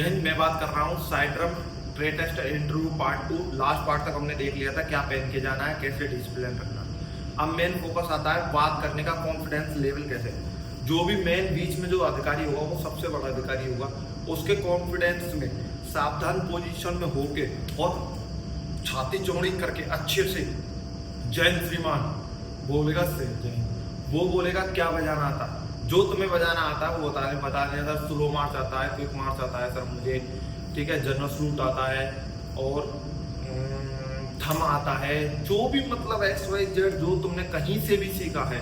मैं बात कर रहा हूँ side drum tray test interview part 2। Last part तक हमने देख लिया था क्या पहन के जाना है, कैसे डिसिप्लिन रखना। अब मेन फोकस आता है बात करने का, कॉन्फिडेंस लेवल कैसे। जो भी मेन बीच में जो अधिकारी होगा वो सबसे बड़ा अधिकारी होगा, उसके कॉन्फिडेंस में सावधान पोजीशन में होके और छाती चौड़ी करके अच्छे से जय हिंद श्रीमान बोलेगा से जय हिंद। वो बोलेगा क्या बजाना आता, जो तुम्हें बजाना आता है वो बता दें सर। स्लो मार्च आता है, क्विक मार्च आता है सर मुझे, ठीक है, जनरल फ्लूट आता है और थम आता है, जो भी मतलब XYZ जो तुमने कहीं से भी सीखा है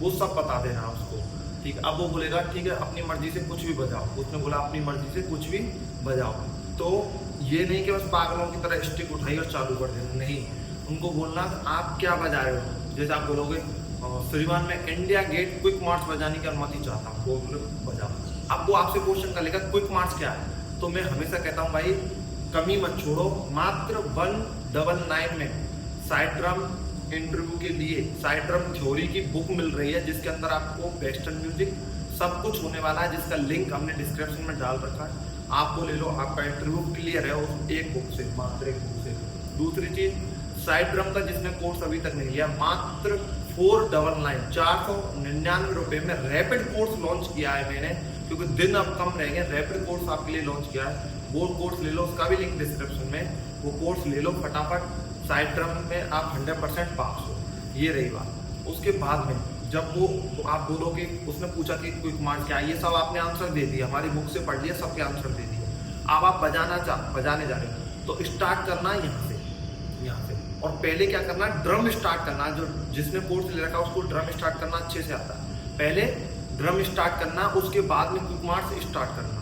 वो सब बता देना उसको, ठीक है। अब वो बोलेगा ठीक है अपनी मर्जी से कुछ भी बजाओ, उसने बोला अपनी मर्जी से कुछ भी बजाओ। तो ये नहीं कि बस पागलों की तरह स्टिक उठाई और चालू कर देना, नहीं, उनको बोलना आप क्या बजा रहे हो। जैसे आप बोलोगे श्रीमान मैं इंडिया गेट क्विक मार्च बजाने की अनुमति चाहता हूँ, वो बजाओ। अब वो आपसे क्वेश्चन करेगा क्विक मार्च क्या है, तो मैं हमेशा कहता हूँ भाई कमी मत छोड़ो। मात्र 199 में साइड ड्रम इंटरव्यू के लिए साइड ड्रम थ्योरी की बुक मिल रही है, जिसके अंदर आपको वेस्टर्न म्यूजिक सब कुछ होने वाला है, जिसका लिंक हमने डिस्क्रिप्शन में डाल रखा है। आपको ले लो, आपका इंटरव्यू क्लियर है उस एक बुक से, मात्र एक बुक से। दूसरी चीज साइड ड्रम का जिसने कोर्स अभी तक नहीं लिया, मात्र 499 रुपए में रैपिड कोर्स लॉन्च किया है मैंने, क्योंकि दिन अब कम रह गए। रैपिड कोर्स आपके लिए लॉन्च किया है, वो कोर्स ले लो, उसका भी लिंक डिस्क्रिप्शन में, वो कोर्स ले लो फटाफट। साइड ड्रम में आप 100% पास हो, ये रही बात। उसके बाद में जब वो तो आप बोलोगे, उसने पूछा कि क्विक मार्च क्या है, ये सब आपने आंसर दे दिया, हमारी बुक से पढ़ लिया, सबके आंसर दे दिए। अब आप बजाने जा रहे हो तो स्टार्ट करना यहाँ से और पहले क्या करना है, ड्रम स्टार्ट करना। जो जिसने कोर्स ले रखा है उसको ड्रम स्टार्ट करना अच्छे से आता है। पहले ड्रम स्टार्ट करना, उसके बाद में क्विक मार्च स्टार्ट करना।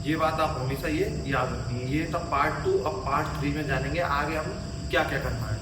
ये बात आप हमेशा ये याद रखनी है। ये था पार्ट 2। अब पार्ट 3 में जानेंगे आगे हम क्या क्या करना है।